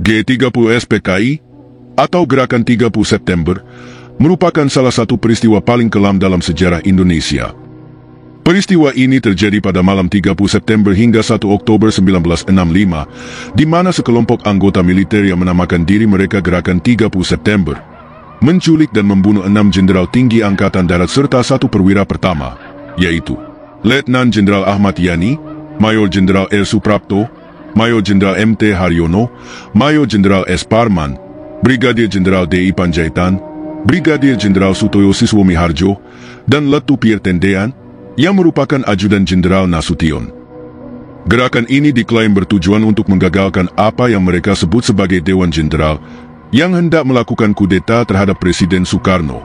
G30 PKI atau Gerakan 30 September merupakan salah satu peristiwa paling kelam dalam sejarah Indonesia. Peristiwa ini terjadi pada malam 30 September hingga 1 Oktober 1965, di mana sekelompok anggota militer yang menamakan diri mereka Gerakan 30 September menculik dan membunuh 6 jenderal tinggi Angkatan Darat serta 1 perwira pertama, yaitu Letnan Jenderal Ahmad Yani, Mayor Jenderal R. Suprapto, Mayor Jenderal M.T. Haryono, Mayor Jenderal S. Parman, Brigadir Jenderal D.I. Panjaitan, Brigadir Jenderal Sutoyo Siswomiharjo, dan Letu Pierre Tendean, yang merupakan ajudan Jenderal Nasution. Gerakan ini diklaim bertujuan untuk menggagalkan apa yang mereka sebut sebagai Dewan Jenderal yang hendak melakukan kudeta terhadap Presiden Soekarno.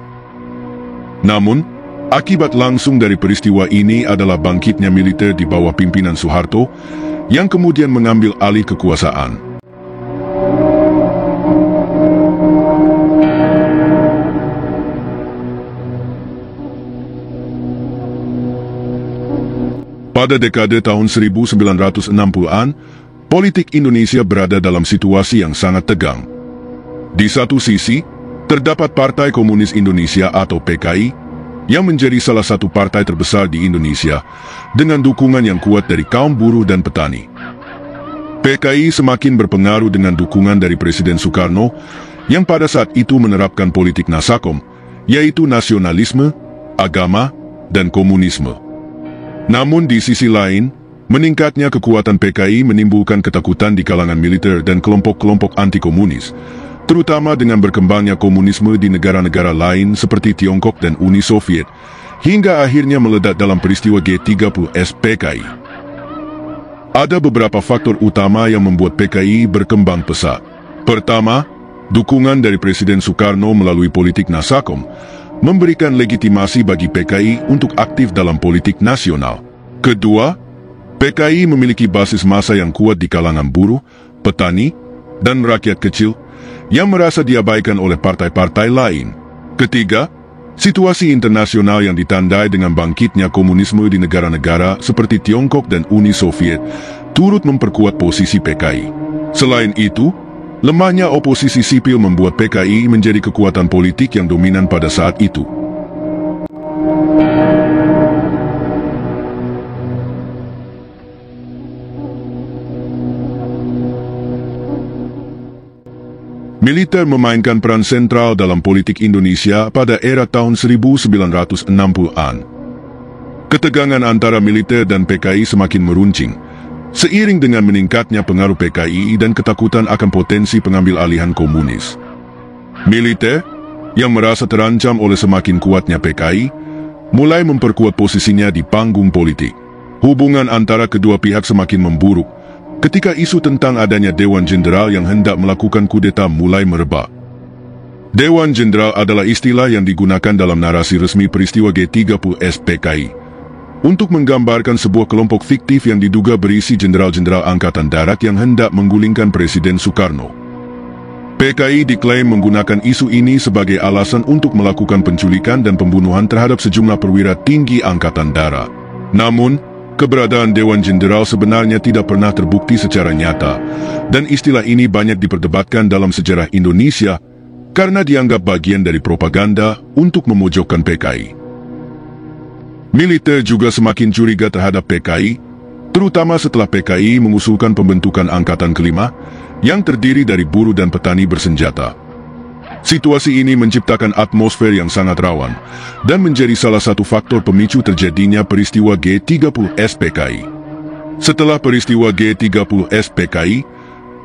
Namun, akibat langsung dari peristiwa ini adalah bangkitnya militer di bawah pimpinan Soeharto yang kemudian mengambil alih kekuasaan. Pada dekade tahun 1960-an, politik Indonesia berada dalam situasi yang sangat tegang. Di satu sisi, terdapat Partai Komunis Indonesia atau PKI, yang menjadi salah satu partai terbesar di Indonesia, dengan dukungan yang kuat dari kaum buruh dan petani. PKI semakin berpengaruh dengan dukungan dari Presiden Soekarno, yang pada saat itu menerapkan politik nasakom, yaitu nasionalisme, agama, dan komunisme. Namun di sisi lain, meningkatnya kekuatan PKI menimbulkan ketakutan di kalangan militer dan kelompok-kelompok anti-komunis, terutama dengan berkembangnya komunisme di negara-negara lain seperti Tiongkok dan Uni Soviet, hingga akhirnya meledak dalam peristiwa G30 PKI. Ada beberapa faktor utama yang membuat PKI berkembang pesat. Pertama, dukungan dari Presiden Soekarno melalui politik nasakom memberikan legitimasi bagi PKI untuk aktif dalam politik nasional. Kedua, PKI memiliki basis massa yang kuat di kalangan buruh, petani, dan rakyat kecil yang merasa diabaikan oleh partai-partai lain. Ketiga, situasi internasional yang ditandai dengan bangkitnya komunisme di negara-negara seperti Tiongkok dan Uni Soviet turut memperkuat posisi PKI. Selain itu, lemahnya oposisi sipil membuat PKI menjadi kekuatan politik yang dominan pada saat itu. Militer memainkan peran sentral dalam politik Indonesia pada era tahun 1960-an. Ketegangan antara militer dan PKI semakin meruncing, seiring dengan meningkatnya pengaruh PKI dan ketakutan akan potensi pengambil alihan komunis. Militer, yang merasa terancam oleh semakin kuatnya PKI, mulai memperkuat posisinya di panggung politik. Hubungan antara kedua pihak semakin memburuk, ketika isu tentang adanya Dewan Jenderal yang hendak melakukan kudeta mulai merebak. Dewan Jenderal adalah istilah yang digunakan dalam narasi resmi peristiwa G30 PKI untuk menggambarkan sebuah kelompok fiktif yang diduga berisi jenderal-jenderal Angkatan Darat yang hendak menggulingkan Presiden Soekarno. PKI diklaim menggunakan isu ini sebagai alasan untuk melakukan penculikan dan pembunuhan terhadap sejumlah perwira tinggi Angkatan Darat. Namun, keberadaan Dewan Jenderal sebenarnya tidak pernah terbukti secara nyata, dan istilah ini banyak diperdebatkan dalam sejarah Indonesia karena dianggap bagian dari propaganda untuk memojokkan PKI. Militer juga semakin curiga terhadap PKI, terutama setelah PKI mengusulkan pembentukan Angkatan Kelima yang terdiri dari buruh dan petani bersenjata. Situasi ini menciptakan atmosfer yang sangat rawan dan menjadi salah satu faktor pemicu terjadinya peristiwa G30 PKI. Setelah peristiwa G30 PKI,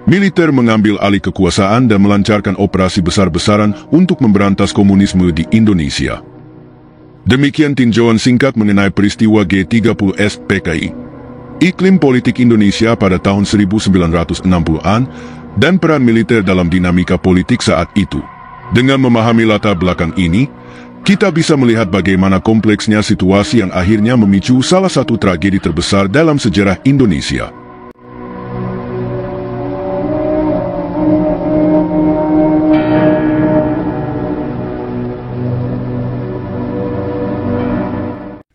militer mengambil alih kekuasaan dan melancarkan operasi besar-besaran untuk memberantas komunisme di Indonesia. Demikian tinjauan singkat mengenai peristiwa G30 PKI, iklim politik Indonesia pada tahun 1960-an, dan peran militer dalam dinamika politik saat itu. Dengan memahami latar belakang ini, kita bisa melihat bagaimana kompleksnya situasi yang akhirnya memicu salah satu tragedi terbesar dalam sejarah Indonesia.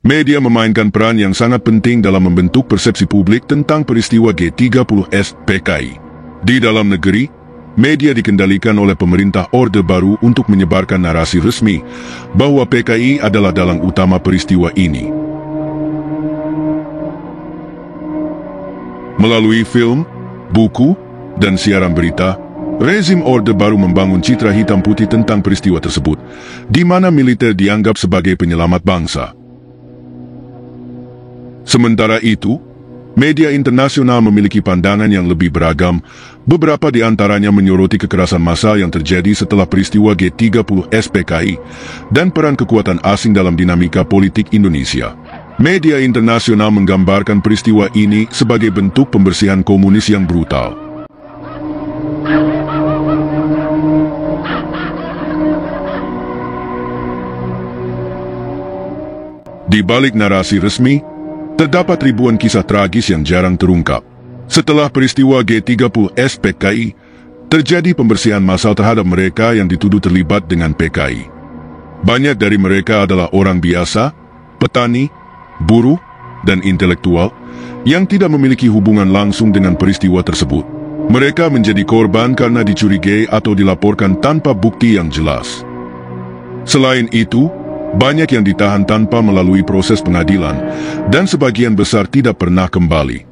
Media memainkan peran yang sangat penting dalam membentuk persepsi publik tentang peristiwa G30 PKI. Di dalam negeri, media dikendalikan oleh pemerintah Orde Baru untuk menyebarkan narasi resmi bahwa PKI adalah dalang utama peristiwa ini. Melalui film, buku, dan siaran berita, rezim Orde Baru membangun citra hitam putih tentang peristiwa tersebut, di mana militer dianggap sebagai penyelamat bangsa. Sementara itu, media internasional memiliki pandangan yang lebih beragam. Beberapa di antaranya menyoroti kekerasan massal yang terjadi setelah peristiwa G30S PKI dan peran kekuatan asing dalam dinamika politik Indonesia. Media internasional menggambarkan peristiwa ini sebagai bentuk pembersihan komunis yang brutal. Di balik narasi resmi, terdapat ribuan kisah tragis yang jarang terungkap. Setelah peristiwa G30S PKI, terjadi pembersihan massal terhadap mereka yang dituduh terlibat dengan PKI. Banyak dari mereka adalah orang biasa, petani, buruh, dan intelektual yang tidak memiliki hubungan langsung dengan peristiwa tersebut. Mereka menjadi korban karena dicurigai atau dilaporkan tanpa bukti yang jelas. Selain itu, banyak yang ditahan tanpa melalui proses pengadilan, dan sebagian besar tidak pernah kembali.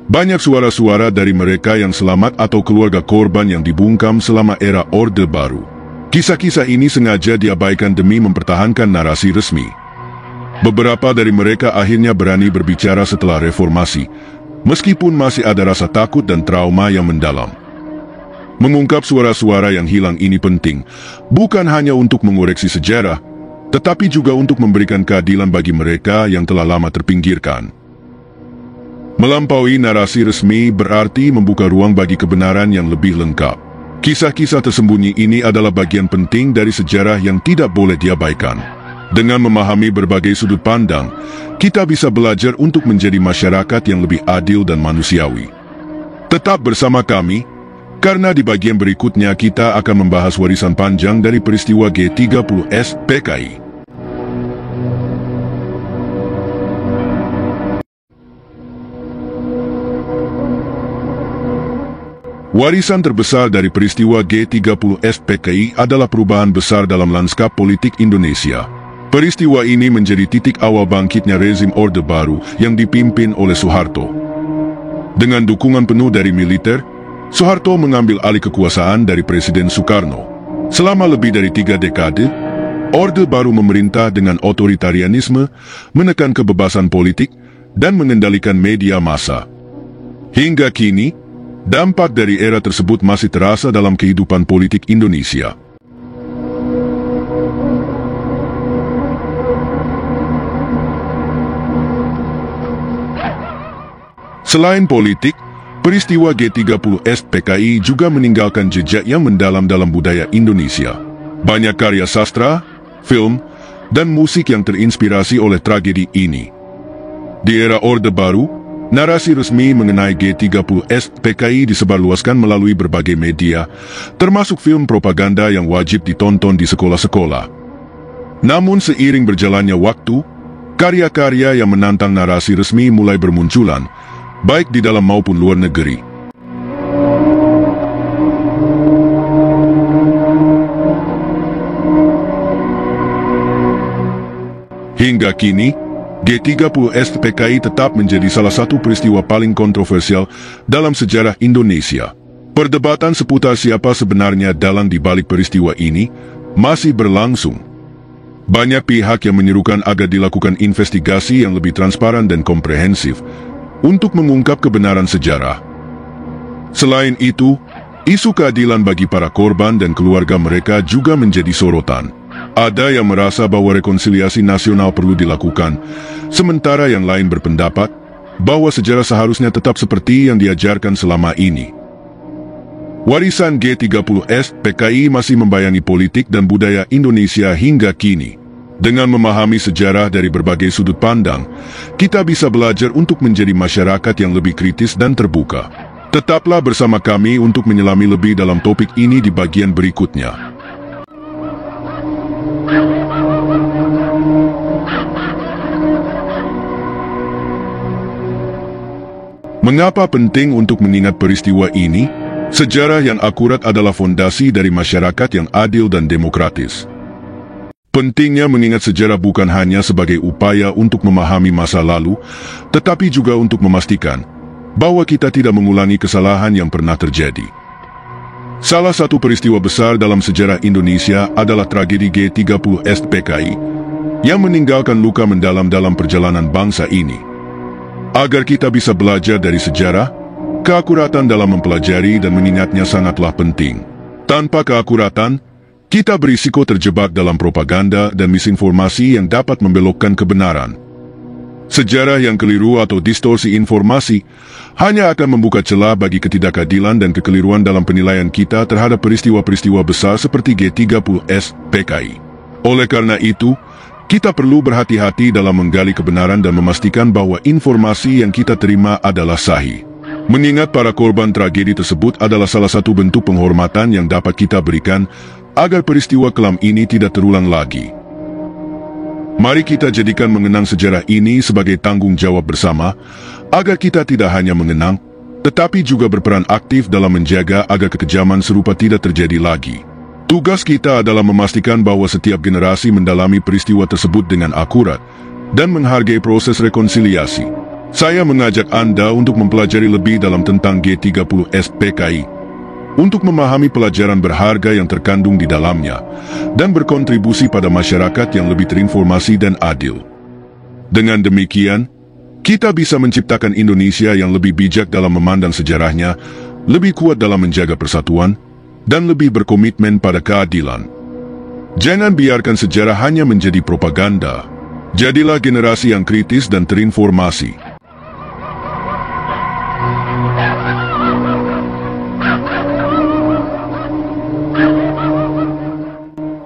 Banyak suara-suara dari mereka yang selamat atau keluarga korban yang dibungkam selama era Orde Baru. Kisah-kisah ini sengaja diabaikan demi mempertahankan narasi resmi. Beberapa dari mereka akhirnya berani berbicara setelah reformasi, meskipun masih ada rasa takut dan trauma yang mendalam. Mengungkap suara-suara yang hilang ini penting, bukan hanya untuk mengoreksi sejarah, tetapi juga untuk memberikan keadilan bagi mereka yang telah lama terpinggirkan. Melampaui narasi resmi berarti membuka ruang bagi kebenaran yang lebih lengkap. Kisah-kisah tersembunyi ini adalah bagian penting dari sejarah yang tidak boleh diabaikan. Dengan memahami berbagai sudut pandang, kita bisa belajar untuk menjadi masyarakat yang lebih adil dan manusiawi. Tetap bersama kami, karena di bagian berikutnya kita akan membahas warisan panjang dari peristiwa G30S PKI. Warisan terbesar dari peristiwa G30S PKI adalah perubahan besar dalam lanskap politik Indonesia. Peristiwa ini menjadi titik awal bangkitnya rezim Orde Baru yang dipimpin oleh Soeharto. Dengan dukungan penuh dari militer, Soeharto mengambil alih kekuasaan dari Presiden Soekarno. Selama lebih dari 3 dekade, Orde Baru memerintah dengan otoritarianisme, menekan kebebasan politik, dan mengendalikan media massa. Hingga kini, dampak dari era tersebut masih terasa dalam kehidupan politik Indonesia. Selain politik, peristiwa G30S PKI juga meninggalkan jejak yang mendalam dalam budaya Indonesia. Banyak karya sastra, film, dan musik yang terinspirasi oleh tragedi ini. Di era Orde Baru, narasi resmi mengenai G30S PKI disebarluaskan melalui berbagai media, termasuk film propaganda yang wajib ditonton di sekolah-sekolah. Namun seiring berjalannya waktu, karya-karya yang menantang narasi resmi mulai bermunculan, baik di dalam maupun luar negeri. Hingga kini, G30S PKI tetap menjadi salah satu peristiwa paling kontroversial dalam sejarah Indonesia. Perdebatan seputar siapa sebenarnya dalang di balik peristiwa ini masih berlangsung. Banyak pihak yang menyerukan agar dilakukan investigasi yang lebih transparan dan komprehensif untuk mengungkap kebenaran sejarah. Selain itu, isu keadilan bagi para korban dan keluarga mereka juga menjadi sorotan. Ada yang merasa bahwa rekonsiliasi nasional perlu dilakukan, sementara yang lain berpendapat bahwa sejarah seharusnya tetap seperti yang diajarkan selama ini. Warisan G30S PKI masih membayangi politik dan budaya Indonesia hingga kini. Dengan memahami sejarah dari berbagai sudut pandang, kita bisa belajar untuk menjadi masyarakat yang lebih kritis dan terbuka. Tetaplah bersama kami untuk menyelami lebih dalam topik ini di bagian berikutnya. Mengapa penting untuk mengingat peristiwa ini? Sejarah yang akurat adalah fondasi dari masyarakat yang adil dan demokratis. Pentingnya mengingat sejarah bukan hanya sebagai upaya untuk memahami masa lalu, tetapi juga untuk memastikan bahwa kita tidak mengulangi kesalahan yang pernah terjadi. Salah satu peristiwa besar dalam sejarah Indonesia adalah tragedi G30S PKI yang meninggalkan luka mendalam dalam perjalanan bangsa ini. Agar kita bisa belajar dari sejarah, keakuratan dalam mempelajari dan mengingatnya sangatlah penting. Tanpa keakuratan, kita berisiko terjebak dalam propaganda dan misinformasi yang dapat membelokkan kebenaran. Sejarah yang keliru atau distorsi informasi hanya akan membuka celah bagi ketidakadilan dan kekeliruan dalam penilaian kita terhadap peristiwa-peristiwa besar seperti G30S PKI. Oleh karena itu, kita perlu berhati-hati dalam menggali kebenaran dan memastikan bahwa informasi yang kita terima adalah sahih. Mengingat para korban tragedi tersebut adalah salah satu bentuk penghormatan yang dapat kita berikan agar peristiwa kelam ini tidak terulang lagi. Mari kita jadikan mengenang sejarah ini sebagai tanggung jawab bersama, agar kita tidak hanya mengenang, tetapi juga berperan aktif dalam menjaga agar kekejaman serupa tidak terjadi lagi. Tugas kita adalah memastikan bahwa setiap generasi mendalami peristiwa tersebut dengan akurat dan menghargai proses rekonsiliasi. Saya mengajak Anda untuk mempelajari lebih dalam tentang G30S PKI, untuk memahami pelajaran berharga yang terkandung di dalamnya, dan berkontribusi pada masyarakat yang lebih terinformasi dan adil. Dengan demikian, kita bisa menciptakan Indonesia yang lebih bijak dalam memandang sejarahnya, lebih kuat dalam menjaga persatuan, dan lebih berkomitmen pada keadilan. Jangan biarkan sejarah hanya menjadi propaganda. Jadilah generasi yang kritis dan terinformasi.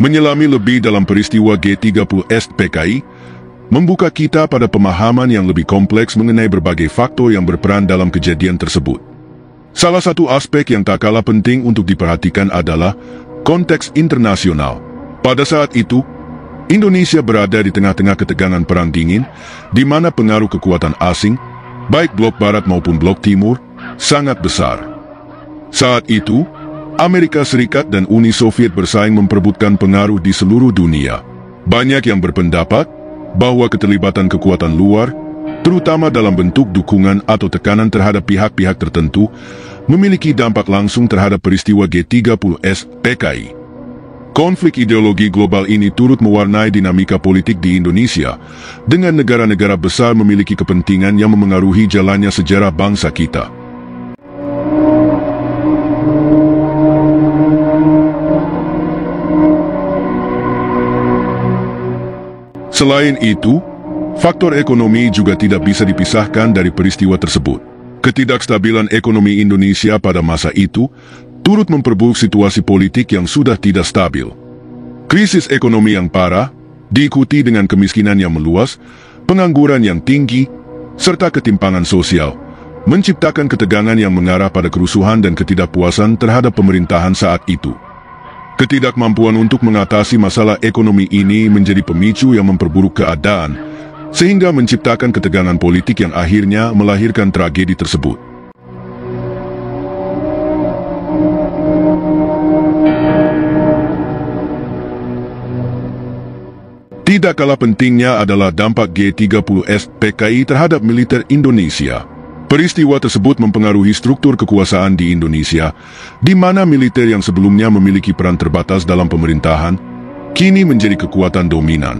Menyelami lebih dalam peristiwa G30S PKI, membuka kita pada pemahaman yang lebih kompleks mengenai berbagai faktor yang berperan dalam kejadian tersebut. Salah satu aspek yang tak kalah penting untuk diperhatikan adalah konteks internasional. Pada saat itu, Indonesia berada di tengah-tengah ketegangan Perang Dingin, di mana pengaruh kekuatan asing, baik blok Barat maupun blok Timur, sangat besar. Saat itu, Amerika Serikat dan Uni Soviet bersaing memperebutkan pengaruh di seluruh dunia. Banyak yang berpendapat bahwa keterlibatan kekuatan luar, terutama dalam bentuk dukungan atau tekanan terhadap pihak-pihak tertentu, memiliki dampak langsung terhadap peristiwa G30S PKI. Konflik ideologi global ini turut mewarnai dinamika politik di Indonesia, dengan negara-negara besar memiliki kepentingan yang memengaruhi jalannya sejarah bangsa kita. Selain itu, faktor ekonomi juga tidak bisa dipisahkan dari peristiwa tersebut. Ketidakstabilan ekonomi Indonesia pada masa itu turut memperburuk situasi politik yang sudah tidak stabil. Krisis ekonomi yang parah, diikuti dengan kemiskinan yang meluas, pengangguran yang tinggi, serta ketimpangan sosial, menciptakan ketegangan yang mengarah pada kerusuhan dan ketidakpuasan terhadap pemerintahan saat itu. Ketidakmampuan untuk mengatasi masalah ekonomi ini menjadi pemicu yang memperburuk keadaan, sehingga menciptakan ketegangan politik yang akhirnya melahirkan tragedi tersebut. Tidak kalah pentingnya adalah dampak G30S PKI terhadap militer Indonesia. Peristiwa tersebut mempengaruhi struktur kekuasaan di Indonesia, di mana militer yang sebelumnya memiliki peran terbatas dalam pemerintahan, kini menjadi kekuatan dominan.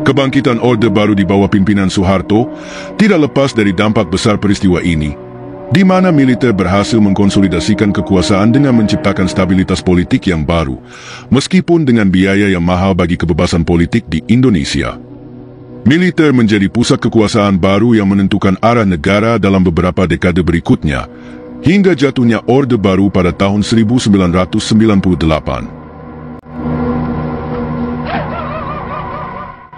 Kebangkitan Orde Baru di bawah pimpinan Soeharto tidak lepas dari dampak besar peristiwa ini, di mana militer berhasil mengkonsolidasikan kekuasaan dengan menciptakan stabilitas politik yang baru, meskipun dengan biaya yang mahal bagi kebebasan politik di Indonesia. Militer menjadi pusat kekuasaan baru yang menentukan arah negara dalam beberapa dekade berikutnya, hingga jatuhnya Orde Baru pada tahun 1998.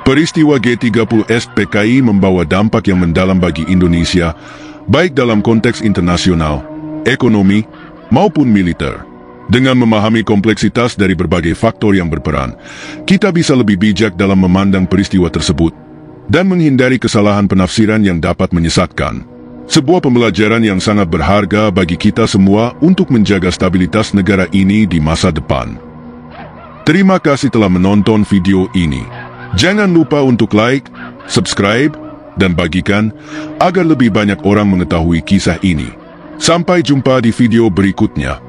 Peristiwa G30S PKI membawa dampak yang mendalam bagi Indonesia, baik dalam konteks internasional, ekonomi, maupun militer. Dengan memahami kompleksitas dari berbagai faktor yang berperan, kita bisa lebih bijak dalam memandang peristiwa tersebut dan menghindari kesalahan penafsiran yang dapat menyesatkan. Sebuah pembelajaran yang sangat berharga bagi kita semua untuk menjaga stabilitas negara ini di masa depan. Terima kasih telah menonton video ini. Jangan lupa untuk like, subscribe, dan bagikan agar lebih banyak orang mengetahui kisah ini. Sampai jumpa di video berikutnya.